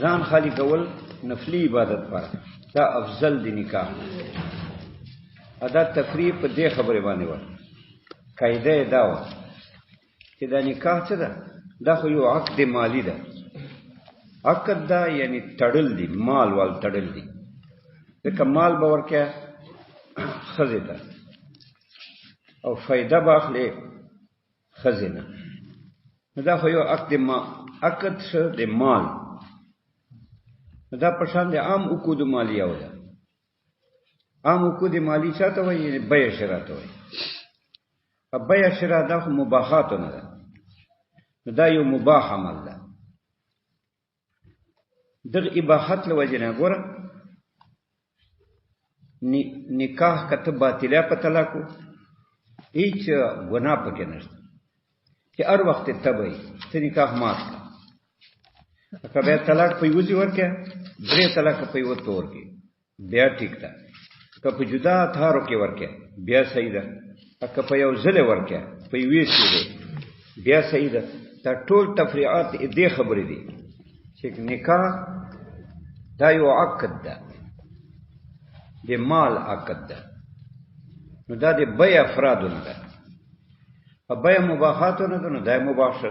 ځان خالی کول نفلی عبادت پر دا افضل دی نکاح ادا تفریق په دې خبره باندې و قاعده دا و چې دا نکاح څه ده دا خو یو عقد مالی ده عقد دا یعنی تړل دی مال وال تړل دی ځکه مال به ورکه خزه ده او فائدہ باخله خزینه دا خو یو عقد څه د مال دا پرشان د عام عقود مالیه وده عام عقود مالی چاته وایي بیع شراء ته وایي بیع شراء دا خو مباحات نه ده دا یو مباح عمل ده دغه اباحت له وجه نه ګوره نکاح کته باطله په طلاق هیڅ ګناه پکې نشته چې هر وخت تبعی ته نکاح مات که بیا طلاق په یوځي ورکه درې طلاق په یو تور کې بیا ټیک ده که په جدا تھارو کې ورکه بیا صحیح ده که په یو ځله ورکه په یوې کې بیا صحیح ده دا ټول تفریعات دې خبرې دي چې نکاح دا یو عقد ده د مال عقد ده نو دا د بیع افرادونه ده په بیع مباحاتونه ده نو دا مباح شه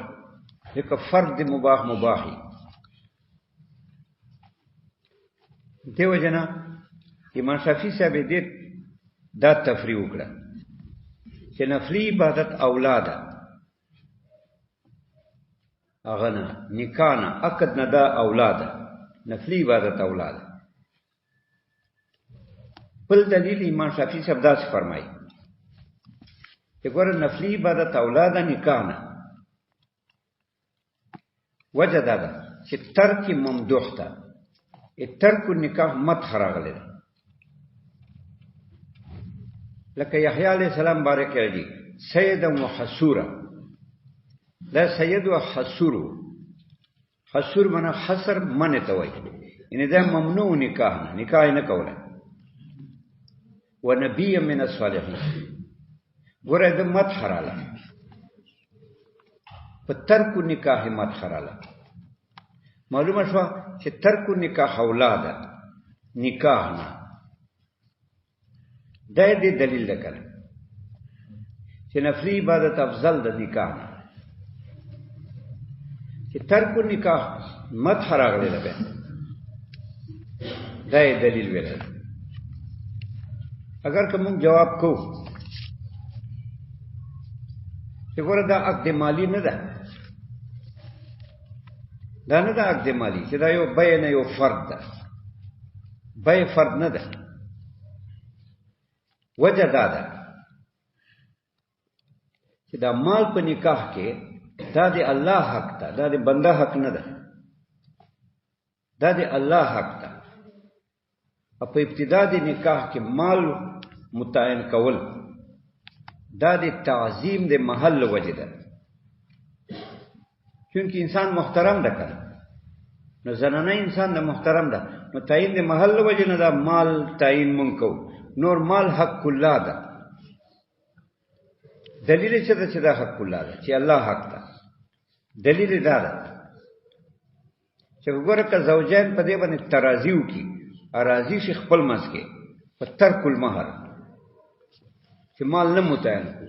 ځکه فرد د مباح مباحي دیو جنا امام شافعی صاحب دې دا تفریع وکړه چې نفلی عبادت اولاده اغنا نکانا عقد نه دا اولاده نفلی عبادت اولاده بل دلیل امام شافعی صاحب دا فرمایي چې ګوره نفلی عبادت اولاده نکانا وجه دا ده چې ترک ممدوح ده ترک النکاح مت خراغله لکه یحیی علیہ السلام بارک دی سید و حسورا لا سید و حسور حسور معنا حسر من ته وای ان دا ممنوع نکاح نه کوله و نبی من الصالحین ګوره د مت خراله په ترک النکاح مت خراله معلومه شو چې ترک نکاح اولاده نکاح نه دا دې دلیل ده کړه چې نفلی عبادت افضل ده نکاح نه چې ترک نکاح مت خراغله ده دا دلیل ویل اگر کوم جواب کو چې ګوره دا عقد مالی نه ده دا نه ده عقد مالی چې دا یو بیع نه یو فرد ده بیع فرد نه ده وجه دا ده چې دا مال په نکاح کې دا د الله حق ده دا د بنده حق نه ده دا د الله حق ده په ابتدا د نکاح کې مال متعین کول دا د تعظیم د محل وجه ده چونکه انسان محترم ده کنه نو زنانه انسان ده محترم ده نو تعین د محل وجه نه ده مال تعین مونږ کو نور مال حق الله ده دلیل څه ده چې دا حق الله ده چې الله حق ده دلیل دا ده چې وګوره که زوجین په دې باندې ترازیو کی اراضی شي خپل مس کې په ترک المهر چې مال نه متعین کو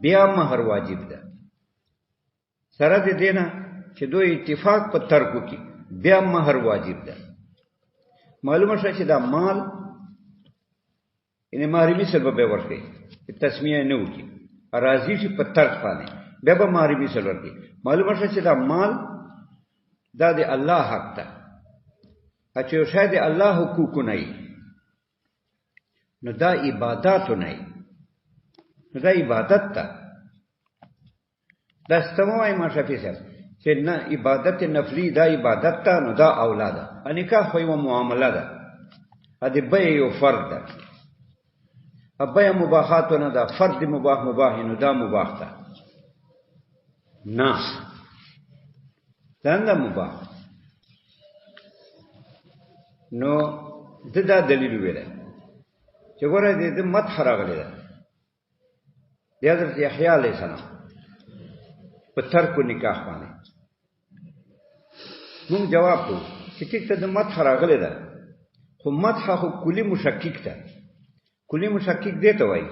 بیا مہر واجب ده سره دې دینا چې دوی اتفاق په ترکو کې بیا مہر واجب ده معلومه شوه چې دا مال ان مہرمی سبب به ورکړي تسمیه نه وکي راضی شي په ترک باندې بیا به مہرمی سبب ورکړي معلومه شوه چې دا مال دا د الله حق ده چې شاید الله حقوق نه نو دا عبادت نه نو دا عبادت ده دا استماعي ما شافي صاحب چې نه عبادت نفلی دا عبادت ته نو دا اولاده انکاح خو یو معامله ده ا دې به یو فرد ده ابیا مباحات نه دا فرد مباح مباح نو دا مباح ده نه دا مباح نو دا دلیل ویل چې ګوره دې مت خراغلی ده د حضرت یحیی علیہ السلام په ترک نکاح باندې موږ جواب کوو چې ټیک ته د مدح راغلی ده خو مدح خو کلی مشکک ده کلی مشکک دی ته وایي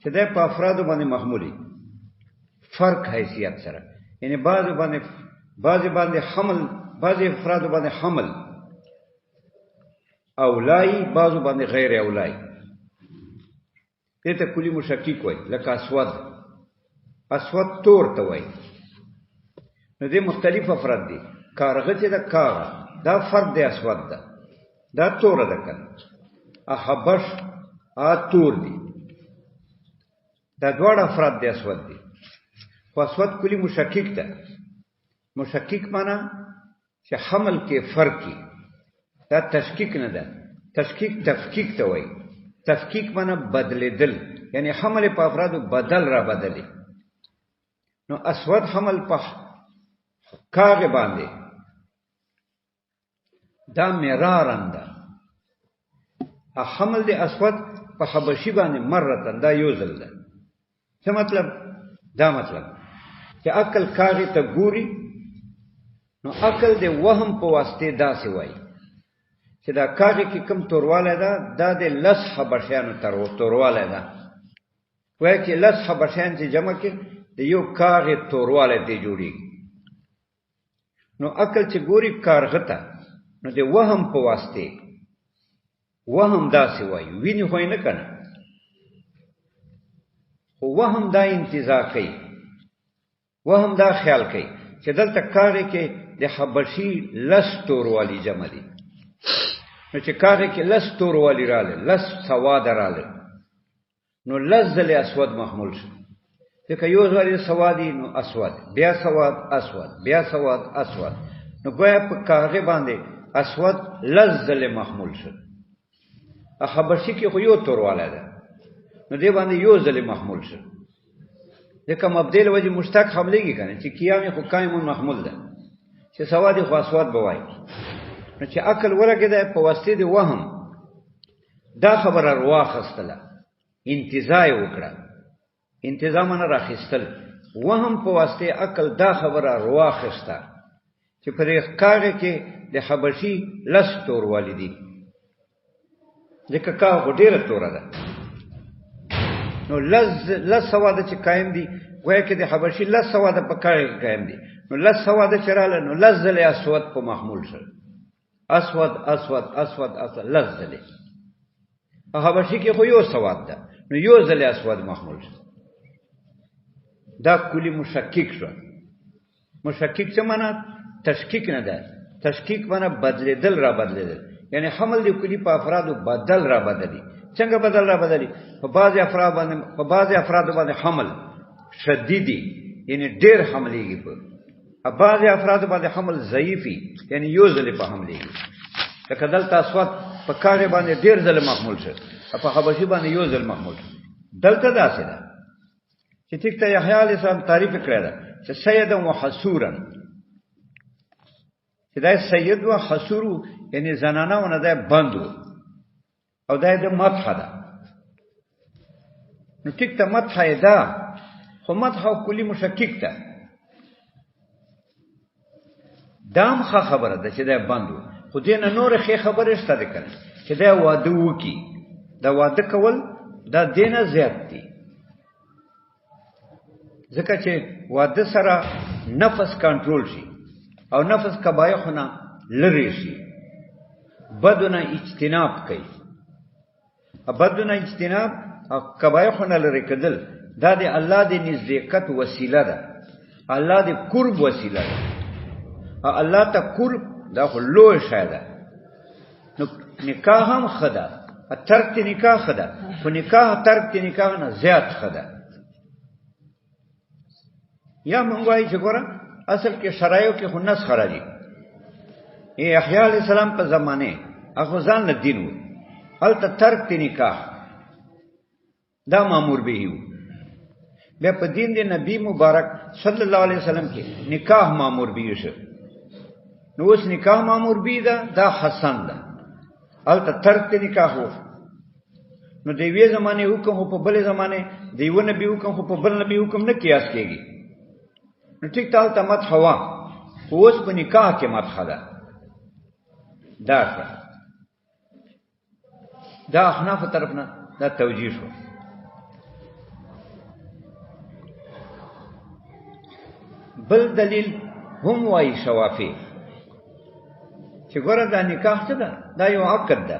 چې دی په افرادو باندې محمولي فرق حیثیت سره یعنی بعضې باندې حمل بعضې افرادو باندې حمل اولای بعضو باندې غیر اولای دې ته کلی مشکک وایي لکه اسود تور ته وایي نو دې مختلف افراد دي کارغه چې ده کاغه دا فرد دی اسود ده دا توره ده کنه احبش تور دي دا دواړه افراد دی اسود دي خو اسود کلی مشکک ده مشکک معنی چې حمل کې فرق کی دا تشکیک نه ده تشکیک تفکیک ته وایي تفکیک معنی بدلیدل یعنی حمل په افرادو بدل را بدلی نو اسود حمل په کاغه باندې دا مرارن ده حمل دی اسود په حبشي باندې مرتن دا یو ځل ده څه مطلب دا مطلب چې عقل کاغه ته ګوري نو عقل دی وهم په واسطه داسې وایي چې دا کاغه کې کم تورواله ده دا د لس حبشیانو تورواله ده وایي چې لس حبشیان چې جمع کې د یو کاغه تورواله دی جوړي نو عقل چې ګوري کارغه ته نو د وهم په واسطه وهم داسې وایي ویني خو نه کنه خو وهم دا انتزاع کوي وهم دا خیال کوي چې دلته کاغه کې د حبشي لس توروالی جمع دي نو چې کاغه کې لس توروالی رااله لس سواد رااله نو لزل اسود محمول شو ځکه یو ځل سوادي نو اسود بیا سواد اسود بیا سواد اسود نو ګویا په کاغه باندې اسود لزل محمول شو حبشي کې خو یو تورواله ده نو دی باندې یو ځل محمول شو ځکه مبدل وجه مشتق حملېږي کنه چې قیام خو قائم محمول ده چې سواد خو اسود بوای نو چې عقل ورګه ده په واسطه دی وهم دا خبره رواخستله انتزاع وکړه انتزاع من راخستل وهم په واسطه عقل دا خبره رواخسته چې په کاغه کې د حبشي لس تور والدي ځکه کاغه ډیره توره ده نو لس سواده چې قائم دي وایي کې د حبشي لس سواده په کاغه قائم دي نو لس سواده چراله نو لزل اسود په محمول شو اسود اسود اسود اسود لزل حبشي کې خو یو سواد ده نو یو ځل اسود محمول شو دا کلی مشکک شو مشکک څه معنی تشکیک نه ده تشکیک معنی بدلیدل را بدلیدل یعنی حمل دی کلی په افرادو بدل را بدلی څنګه بدل را بدلی په بعضی افراد باندې حمل شدیدی یعنی ډیر حملېږي په بعضی افراد باندې حمل ضعیفی یعنی یو ځل په حملېږي لکه دلته اسود په کاغه باندې ډیر ځل محمول شو په حبشي باندې یو ځل محمول شو دلته داسې ده چې ټیک ته یحیی علیه السلام تعریف کړی ده چې سید و حسورا چې دا سید و حسورو یعنی زنانه ونه ده بندو او دا د مدح ده نو ټیک ته مدح ده خو مدح کلی مشکک ده دام خبره ده چې دا بندو خو دې نه نور خې خبره شته ده کنه چې دا واده وکي دا واده کول دا دینه زیات دي ځکه چې واده سره نفس کنټرول شي او نفس کبایحونه لری شي بدونه اجتناب کوي بدونه اجتناب او کبایحونه لری کدل دا د الله د نزدېکت وسیله ده الله د قرب وسیله ده الله ته قرب دا خو لوی شی ده نو نکاح هم خدا ترک نکاح خدا خو نکاح ترک نکاح نه زیات خدا یا مونږ وایي چې ګوره اصل کې شرایو کې خو نس خراجي یحیی علیه السلام په زمانه هغه ځان له دین و هلته ترک نکاح دا مامور به یو بیا په دین د نبی مبارک صلی الله علیه وسلم کې نکاح مامور به شو نو اوس نکاح مامور به دا حسن ده هلته ترک نکاح و نو د یوې زمانه حکم په بل زمانه د یو نبی حکم په بل نبی حکم نه قیاس کېږي نو ټیک ته مدح هوا اوس په نکاح کې مدح ده دا شو دا احناف طرف نه دا توجیه شو بل دلیل هم وایي شوافی چې ګوره دا نکاح څه ده دا یو عقد ده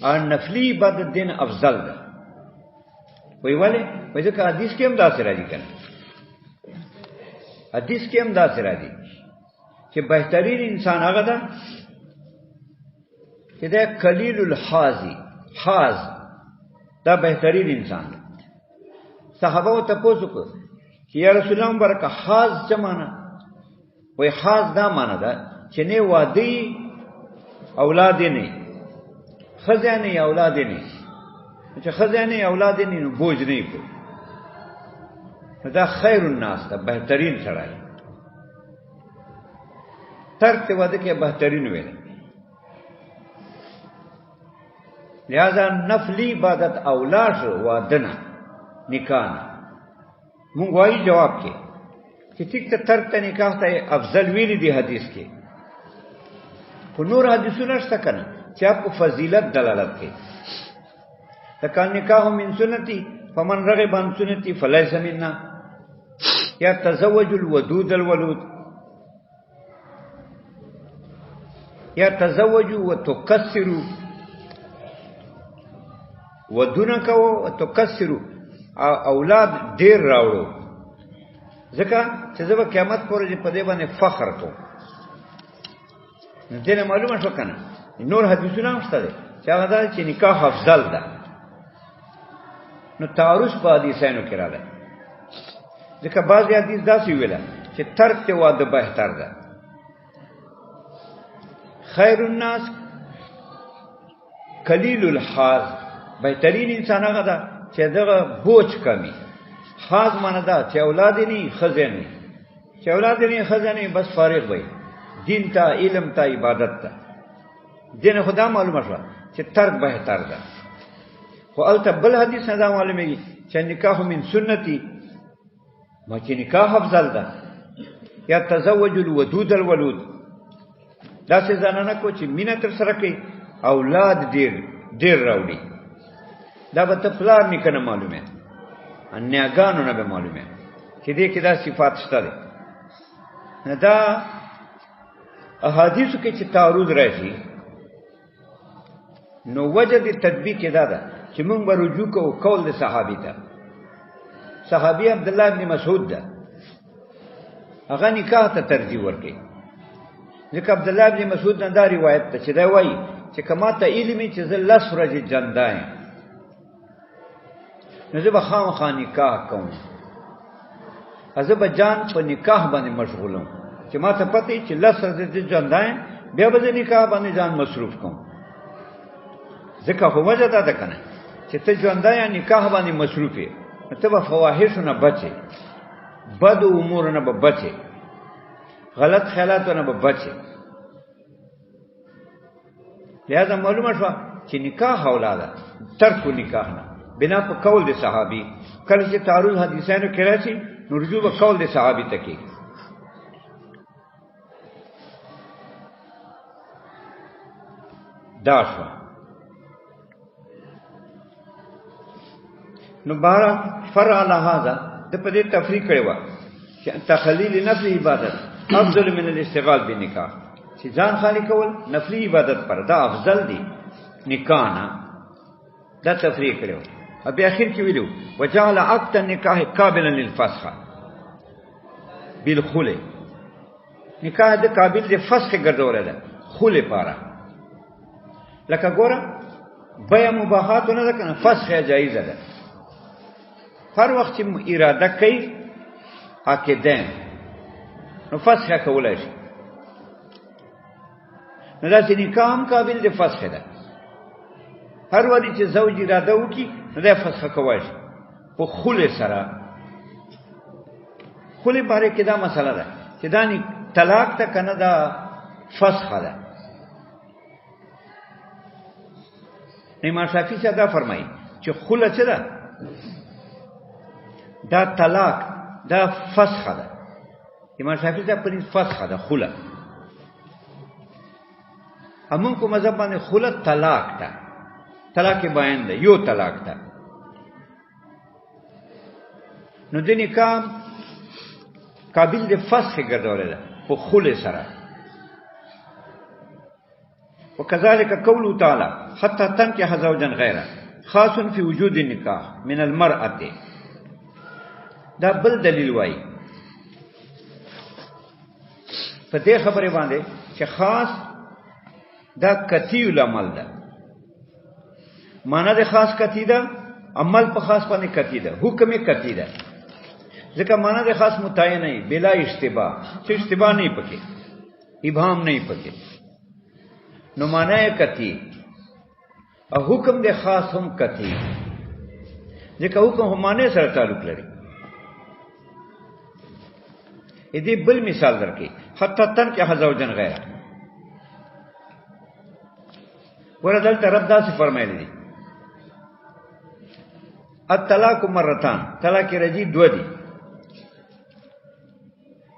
او نفلی عبادت دین افضل ده وی ولې وایي ځکه حدیث کې هم داسې راځي کنه حدیث کې هم داسې راځي چې بهترین انسان هغه ده چې دا قلیل الحازی حاز دا بهترین انسان ده صحابه ته پوښتنه وکړه چې یا رسول الله برکه حاز څه معنی وای حاز دا معنی ده چې نه وادي اولاد نه خزانه اولاد نه چې خزانه اولاد نه نو بوج نه کو دا خیر الناس ده بهترین سړی ترک ته واده کې بهترین ویل لہذا نفلی عبادت اولاد وادنه نکاح مونږ وایي جواب کې چې ټیک ته ترک ته نکاح ته افضل ویلي دی حدیث کې خو نور حدیثونه شته کنه چې په فضیلت دلالت کوي لکه نکاح من سنتي فمن رغب عن سنتي فليس منا یا تزوج الودود الولود یا تزوجوا وتكسروا ودونکو وتكسروا اولاد ډیر راوړو ځکه چې زه به قیامت پورې په دې باندې فخر کوم نو دې معلومه شو کنه نور حدیثونه هم شته چې هغه دا چې نکاح افضل ده نو تعارض په حدیثانو کې راغلی ځکه بعضې حدیث داسې ویله چې ترک ته واده بهتر ده خیر الناس قلیل الحاز بهترین انسان هغه ده چې دغه بوج کمی حاز معنی ده چې اولاد نه خزانه چې اولاد نه خزانه بس فارغ وي دین ته علم ته عبادت ته دین خدا معلومه شو چې ترک بهتر ده خو البته بل حدیث نه دا معلومیږي چې نکاح من سنتي ما چې نکاح افضل ده یا تزوج الودود الولود دا څه زنانه کو چې مینه تر سره کوي اولاد ډیر راوړي دا به ته پلار نکنه معلومه انیاګانو نه به معلومه چې دې کې دا صفات شته دي دا احادیث کې چې تعارض راځي نو وجه د تطبیق دا ده چې موږ به رجوع کوو قول د صحابي ته صحابي عبد الله ابن مسعود ده هغه نکاح ته ترجیح ورکړي ځکه عبد الله ابن مسعود نه دا روایت ده چې دا وایي چې کما ته علمي چې زه لس ورځې جندایم نو زه به خامخا نکاح کوم زه به جان په نکاح باندې مشغولم چې ما ته پته چې لس ورځې جندایم بیا به زه نکاح باندې ځان مصروف کوم ځکه خو وجه دا ده کنه چې ته ژوندی نکاح باندې مصروف یې ته به فواحشو نه بچې بد امور نه به بچې غلط خیالاتو نه به بچې لہذا معلومه شوه چې نکاح اولاده ترک نکاح نه بنا په قول د صحابي کله چې تعارض حدیثانو کې راشي نو رجوع به قول د صحابي ته کوي دا شو نو بارا فرع لهذا د په دې تفریق کړي و چې تخلیل نفل عبادت افضل من الاشتغال بالنکاح چې ځان خالی کول نفلی عبادت پر دا افضل دی نکاح نه دا تفریق کړي و ابي اخر کې ویلو وجعل عقد النکاح قابلا للفسخ بالخلع نکاح د قابل د فسخ ګرځول ده خلع پاره لکه ګوره بیا مباحات نه ده کنه فسخ جایزه ده هر وخت چې اراده کوي عقیدین نو فسخ کولای شي نو دا چې نکاح هم قابل د فسخ ده هر وخت چې زوج اراده وکړي نو دا فسخ کوي شي په خلع سره خلع باره کې دا مسله ده چې دا طلاق ته کنه دا فسخ ده امام شافعي څه دا فرمایي چې خلع څه ده دا طلاق دا فسخ ده امام شافعي څه په فسخ ده خلع همون کو مذهب باندې خلت طلاق تا طلاق بیان ده یو طلاق تا نو د نکاح قابل د فسخ ګرځول ده په خل سره وكذلك قوله تعالى حتى تنكح زوجا غيره خاص في وجود النكاح من المرأة دا بل دلیل وای په دې خبره باندې چې خاص دا کتی العمل ده معنا د خاص کتی ده عمل په خاص باندې کتی ده حکم کتی ده ځکه معنا د خاص متعین نه بلا اشتباه چې اشتباه نه پکې ابهام نه پکې نو معنا یې کتی او حکم د خاص هم کتی ځکه حکم هم معنی سره تعلق لري دې بل مثال درکې حتی تنکح زوجا غیره ورته طرف داسې فرمایلی دي الطلاق مرتان طلاق رجعی دو دي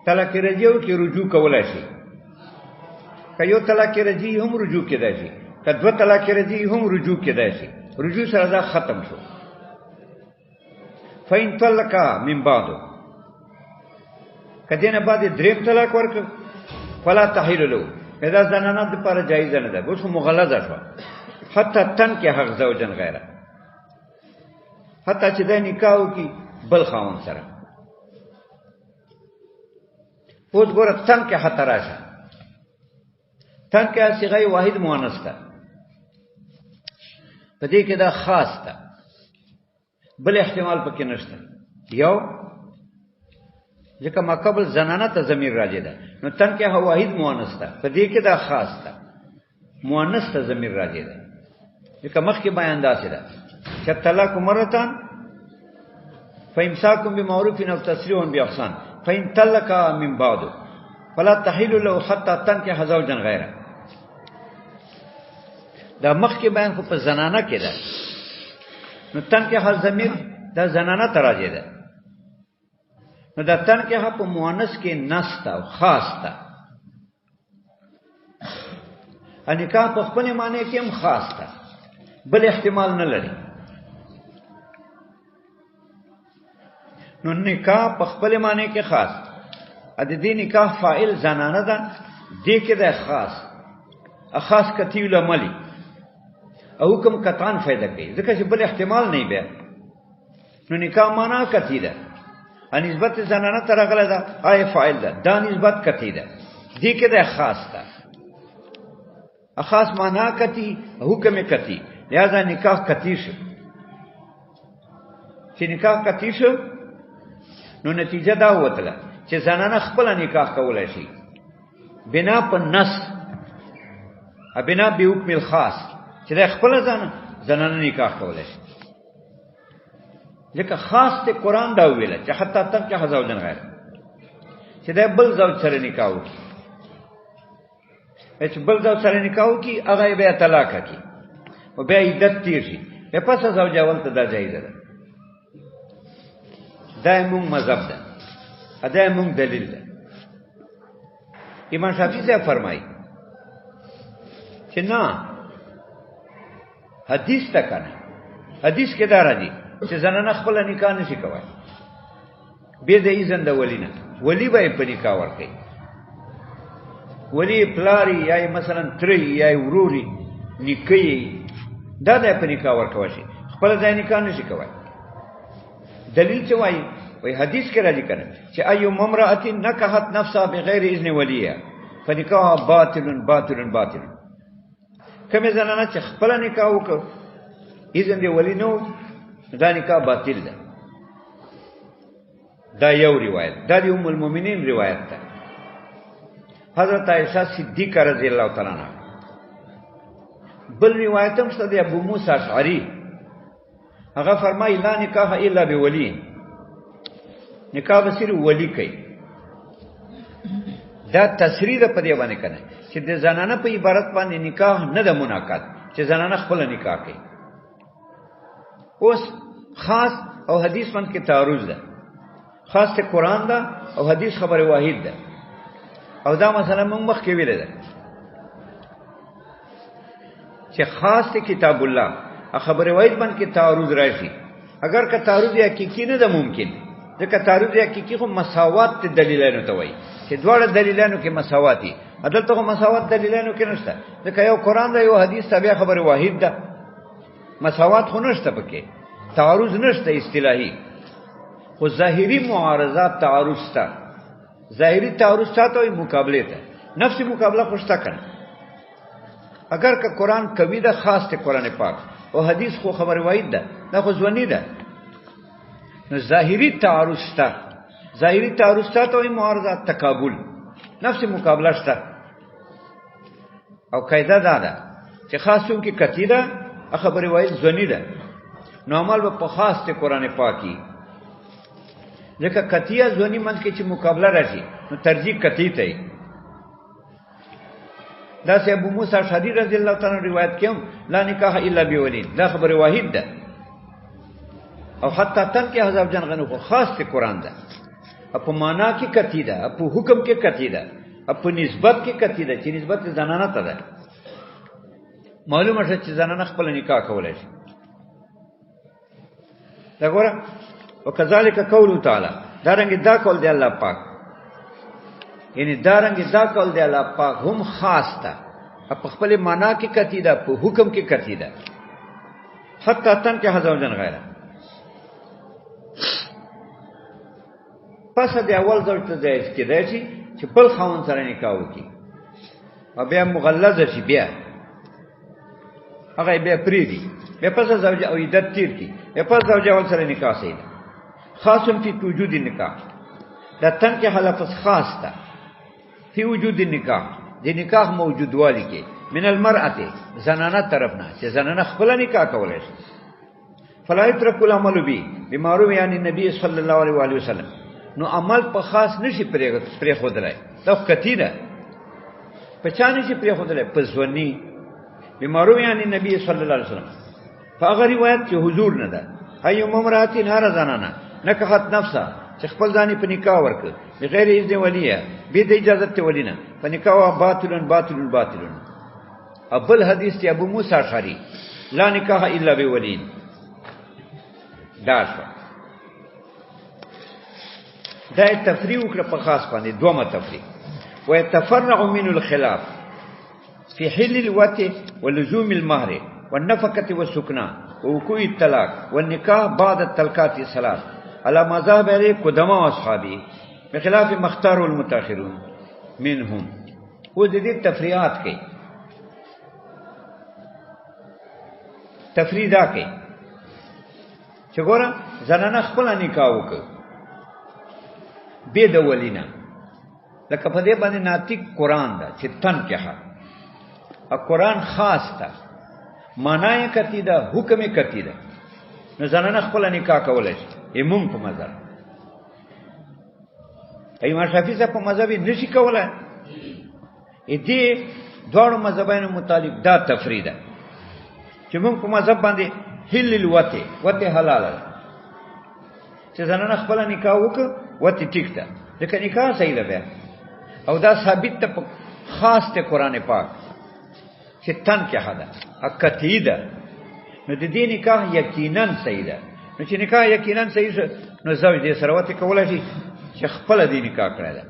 طلاق رجعی کې رجوع کولای شي که یو طلاق رجعی هم رجوع کېدای شي که دو طلاق رجعی هم رجوع کېدای شي رجوع سره دا ختم شو فإن طلقا من بعد کدی نه بعد دریم طلاق ورک فلا تحیل له دا زنانه د لپاره جایز نه ده اوس مغلظه شو حتی تنکح زوجا غیره حتی چې د نکاح کی بل خاوند سره اوس ګوره تنکح تراشه تنکح صيغه واحد مؤنث ده په دې کې دا خاص ده بل احتمال پکې نشته یو ځکه ما قبل زنانه ته ضمیر راځي ده نو تنکح واحد مؤنث ده په دې کې دا خاص ده مؤنث ته ضمیر راځي ده ځکه مخکې بیان داسې ده چې طلاق مرتان فامساکم بمعروف او تسريح باحسان فإن طلقا من بعد فلا تحل له حتى تنكح زوجا غيره دا مخکې بیان خو په زنانه کې ده نو تنکح ضمیر دا زنانه ته راځي ده نو دا تنکح په مؤنث کې نسته او خاص ده نکاح په خپل معنی کې هم خاص ده بل احتمال نه لري نو نکاح په خپل معنی کې خاص ا دې نکاح فاعل زنانه ده دې کې ده خاص کتی العملی او حکم قطعاً فائدہ کوي ځکه چې بل احتمال نه بیا نو نکاح معنا کتی ده ان نسبت زنانه ته راغله ده آی فاعل ده دا نسبت کتی ده دې کې ده خاص ده خاص معنا کتی حکم کتی لہذا نکاح کتی شو چې نکاح کتی شو نو نتیجه دا وتله چې زنانه خپل نکاح کولای شي بنا په نص بنا به حکم الخاص چې خپل زنانه نکاح کولای شي ځکه خاص ته قران دا ویل چې حتی تک که زوجن غیر چې دا بل زوج سره نکاح وکړي چې بل زوج سره نکاح وکړي هغه به طلاق کوي او به عدت تیر شي په پس زوج اول ته دا جایز ده دا موږ مذهب ده دا موږ دلیل ده امام شافعی سے فرمایي چې نه حدیث تا کنه حدیث کې دا راځي چې زنانه خپل نکاح نشي کوي به د اذن د ولینا ولی به په نکاح ورکړي ولی پلاری یا مثلا تری یا وروري نکي دا د په نکاح ورکوي شي خپل ځای نکاح نشي کوي دلیل څه وایي وای حدیث کې راځي کنه چې ايو ممرأه نکحت نفسها بغیر اذن وليها فنکاح باطل باطل باطل کومه زنانه چې خپل نکاح وکړ اذن دی ولی نو دا نکاح باطل ده دا یو روایت دا د ام المؤمنین روایت ده حضرت عائشہ صدیقہ رضی الله تعالی عنها بل روایت هم شته د ابو موسی اشعری هغه فرمایي لا نکاح الا بولی نکاح بصیر ولی کوي دا تصریح په دی باندې کنه چې د زنانه په عبارت باندې نکاح نه د مناقض چې زنانه خپل نکاح کوي اوس خاص او حدیث باندې کې تعارض ده خاص ته قران ده او حدیث خبره واحد ده او دا مثلا موږ مخکې ویل ده چې خاص ته کتاب الله خبر روایت باندې تعارض راشي اگر که تعارض حقیقي نه ده ممکن ځکه تعارض حقیقي خو مساوات ته دلیلانو ته وایي چې دواړه دلیلانو کې مساوات دي عدالت خو مساوات دلیلانو کې نشته ځکه یو قرآن دی یو حدیث تابع خبر واحد ده مساوات خو نشته پکې تعارض نشته اصطلاحي خو ظاهري معارضات تعارض تا ظاهري تعارض تا ته مقابله ته نفس مقابله خوشتا کړه اگر که قرآن کوي ده خاص ته قرآن پاک او حدیث خو خبر واحد ده دا خو ځواني ده نو ظاهري تعارض تا ظاهري تعارض تا ته معارضات تقابل نفس مقابله شته او قاعده دا ده چې خاصون کې کتی ده خبر واحد ځواني ده نو عمل په خاص ته قرآن پاکي ځکه کتیه ځواني من کې چې مقابله راشي نو ترجیح کتی ته دا سه ابو موسی اشعری رضی الله تعالی روایت کوم لا نکاح الا بولین دا خبر واحد ده او حتی تن کې حذف جن غنو خو خاص ته قرآن ده په معنا کې کتی ده په حکم کې کتی ده په نسبت کې کتی ده چې نسبت زنانه ته ده معلومه شته چې زنانه خپل نکاح کولای شي دا ګوره وکذالک قول تعالی دارنګ دا کول دی الله پاک یعنی دارنګ دا کول دی الله پاک هم خاص ده په خپل معنا کې کتی ده په حکم کې کتی ده حتی تن کې حذف جن غیره پس د اول ځل ته ځای کې دی چې بل خاوند سره نکاح وکړي او بیا مغلظه شي بیا هغه بیا پریدي بیا پس زوجه او عدت تیر کی بیا پس زوجه اول سره نکاح سي خاصم فی وجود النکاح دا تن کې حلف خاص ده فی وجود النکاح د نکاح موجود والی کې من المرأه زنانه طرف نه چې زنانه خپل نکاح کولای شي فلا يترك العمل به بمعروف یعنی نبی صلی الله علیه و آله وسلم نو عمل په خاص نشي پرې خودلای دا کتی ده پچانه شي پرې خودلای په ځونی بمعروف یعنی نبی صلی الله علیه وسلم فاغه روایت چې حضور نه ده ايو ممراتی نار زنانه نکحت نفسه چې خپل ځاني په نکاح ورک بغیر اذن ولیه به د اجازه ته ولینه په نکاح باطل ابل حدیث ته ابو موسی اشعری لا نکاح الا بولین دا تفریح وکړه په خاص باندې دومره تفریح ويتفرع من الخلاف في حل الوطء ولزوم المهر والنفقة والسكنى ووقوع الطلاق والنكاح بعد الطلقات الثلاث على مذهب عليه قدماء واصحابه بخلاف ما اختاره المتاخرون منهم وہ دې تفریحات کې تفریدا کې چې ګوره زنانه خپل نکاح وکړي به د ولینا لکه په دې باندې ناطق قرآن دا چې تن کې ها ا قرآن خاص تا معنی کتی دا حکم کتی دا نو زنانه خپل نکاح کولای شي ایمون په مذهب ایمان شافعی صاحب په مذهب نشي کولای دې دوړو مذهبونو متعلق دا تفریدا چې موږ په مذهب باندې حل الوته وته حلال چې زنانه خپل نکاح وکړي وته ټیک ده ځکه نکاح صحیح ده او دا ثابت ته خاص ته قرآن پاک چې تن کې حدا اکتی ده نو د دې نکاح یقینا صحیح ده نو چې نکاح یقینا صحیح نو زوج دې سره وته کولای شي چې خپل دې نکاح کړی ده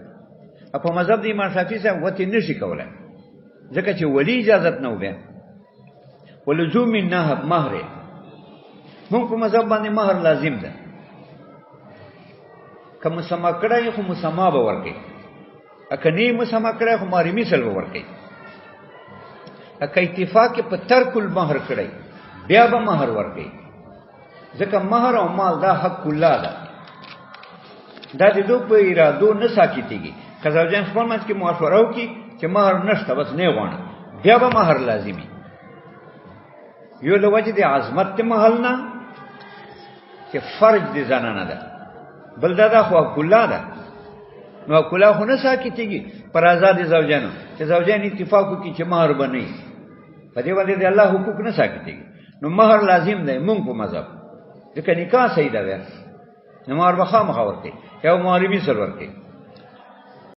په مذهب د امام شافعي صاحب وته نشي کولای ځکه چې ولی اجازه نه وبه ولزوم النهب مہر موږ په مذهب باندې مہر لازم ده کوم مسما کړای خو مسما به ورکي اکني مسما کړای خو ماری مثال به ورکي اکه اتفاق په ترک المہر کړای بیا به مہر ورکي ځکه مہر او مال دا حق الله ده دا د دوی په ارادو نه ساکتيږي کزاوجان خپل منځ کې مشوره وکړي چې مہر نشته بس نه غواړي بیا به مہر لازمي یو له وجه د عظمت ته محل نه چې فرج دي زنانه ده بل دا خو کله ده نو کله خو نه ساکتيږي پر آزاد زوجانو چې زوجان اتفاق وکړي چې مہر بنئ په دې باندې د الله حقوق نه ساکتيږي نو مہر لازم ده مونږ په مذهب ځکه نکاح صحیح ده نو مہر بخا مخاورته یو مہر می سر ورته